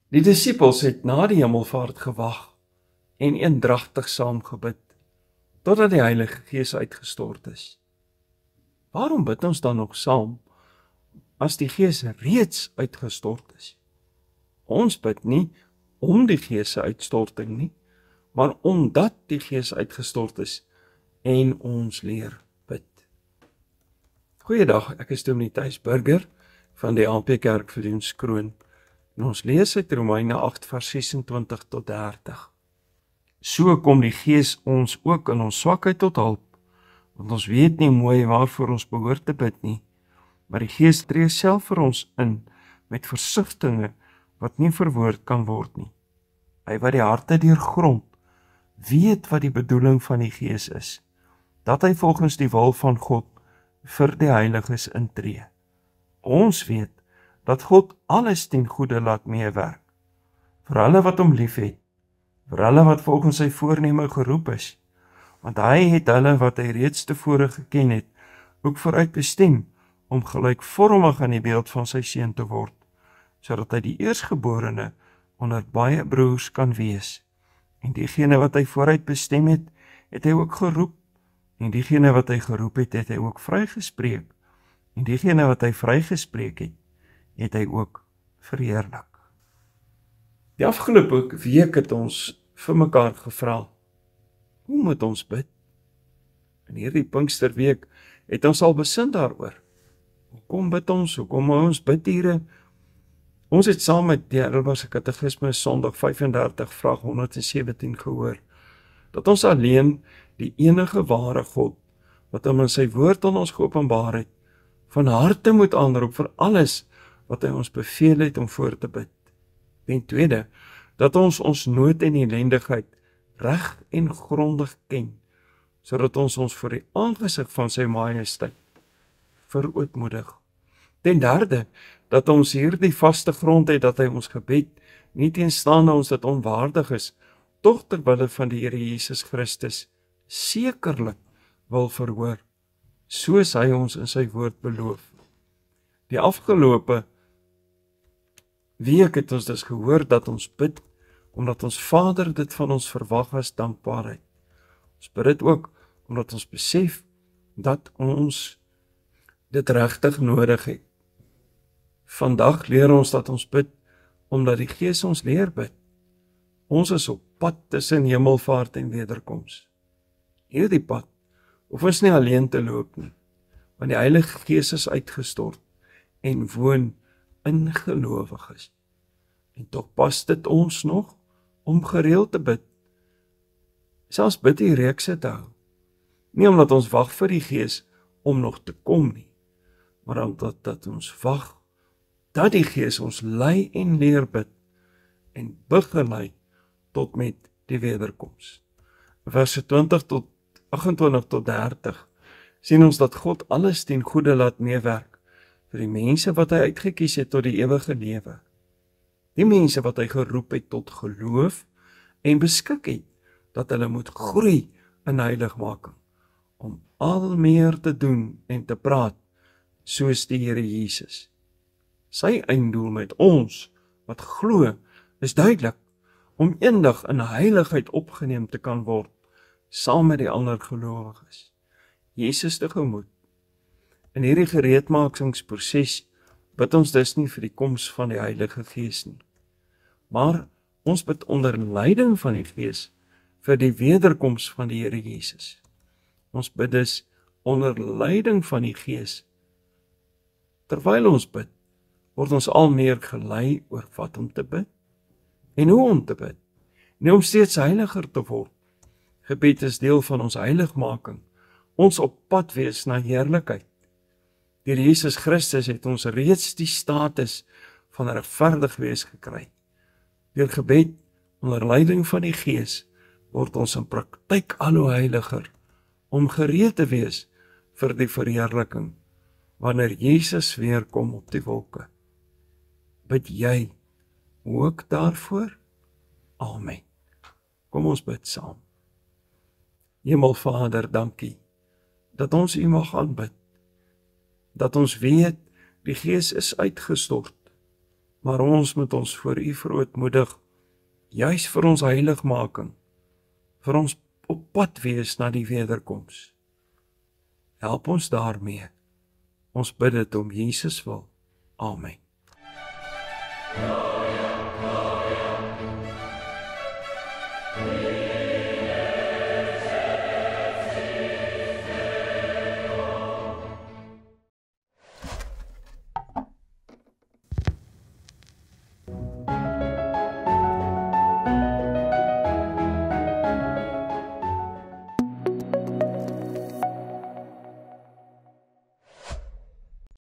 Die disippels het na die hemelvaart gewag en eendragtig saam gebid, totdat die Heilige Gees uitgestort is. Waarom bid ons dan nog saam, as die Gees reeds uitgestort is? Ons bid nie om die Gees se uitstorting nie, maar omdat die Gees uitgestort is en ons leer bid. Goeiedag, ek is Dominee Thys Burger van die AP Kerk Viljoenskroon. En ons lees uit Romeine 8 vers 26 tot 30. So kom die Gees ons ook in ons swakheid tot hulp, want ons weet nie mooi waarvoor ons behoort te bid nie, maar die Gees tree self vir ons in met versigtinge wat nie verwoord kan word nie. Hy wat die harte deurgrond, weet wat die bedoeling van die Gees is, dat hy volgens die wil van God vir die heiliges intree. Ons weet dat God alles ten goeie laat meewerk, vir hulle wat hom liefhet, vir hulle wat volgens sy voorneme geroep is, want hy het hulle wat hy reeds tevore geken het, ook vooruit bestem, om gelykvormig aan die beeld van sy seun te word, sodat hy die eerstgeborene onder baie broers kan wees. En diegene wat hy vooruit bestem het, het hy ook geroep, en diegene wat hy geroep het, het hy ook vrygespreek, en diegene wat hy vrygespreek het hy ook verheerlik. Die afgelope week het ons vir mekaar gevra, hoe moet ons bid? In hierdie Pinksterweek het ons al besin daaroor. Hoekom bid ons? Hoekom ons bid hier? Ons het saam met die Heidelbergse Katekisme Sondag 35 vraag 117 gehoor, dat ons alleen die enige ware God, wat hom in sy woord aan ons geopenbaar het, van harte moet aanroep vir alles wat hy ons beveel het om voor te bid. En tweede, dat ons nood en ellendigheid reg en grondig ken, sodat ons voor die aangesig van sy majesteit verootmoedig. Ten derde, dat ons hierdie vaste grond het, dat hy ons gebed, nie teenstaande ons dit onwaardig is, tog ter wille van die Here Jesus Christus sekerlik wil verhoor, soos hy ons in sy woord beloof. Die afgelope week het ons dus gehoor dat ons bid, omdat ons Vader dit van ons verwag as dankbaarheid. Ons bid dit ook, omdat ons besef, dat ons dit regtig nodig het. Vandag leer ons dat ons bid, omdat die Gees ons leer bid. Ons is op pad tussen hemelvaart en wederkoms. Hierdie pad hoef ons nie alleen te loop nie, want die Heilige Gees is uitgestort en woon in gelowiges. En tog pas dit ons nog om gereeld te bid. Selfs bid die reekse te hou. Nie omdat ons wag vir die Gees om nog te kom nie, maar omdat dat ons wag dat die Gees ons lei en leer bid en begelei tot met die wederkoms. Verse 28 tot 30 sien ons dat God alles ten goeie laat meewerk vir die mense wat hy uitgekies het tot die ewige lewe. Die mense wat hy geroep het tot geloof en beskik het dat hulle moet groei in heiligmaking, om al meer te doen en te praat soos die Here Jesus. Sy einddoel met ons wat glo is duidelik, om eendag in heiligheid opgeneem te kan word, saam met die ander gelowiges. Jesus tegemoet. In hierdie gereedmakingsproses bid ons dus nie vir die koms van die Heilige Gees nie, maar ons bid onder leiding van die Gees vir die wederkoms van die Here Jesus. Ons bid dus onder leiding van die Gees. Terwyl ons bid, word ons al meer gelei oor wat om te bid en hoe om te bid, en om steeds heiliger te word. Gebed is deel van ons heiligmaking, ons op pad wees na heerlikheid. Deur Jesus Christus het ons reeds die status van regverdig wees gekry. Deur gebed onder leiding van die Gees word ons in praktyk al hoe heiliger, om gereed te wees vir die verheerliking, wanneer Jesus weer kom op die wolke. Bid jy ook daarvoor? Amen. Kom ons bid saam. Hemelvader, dankie dat ons U mag aanbid, dat ons weet die Gees is uitgestort, maar ons moet ons voor U verootmoedig, juis vir ons heiligmaking, vir ons op pad wees na die wederkoms. Help ons daarmee. Ons bid dit om Jesus wil. Amen.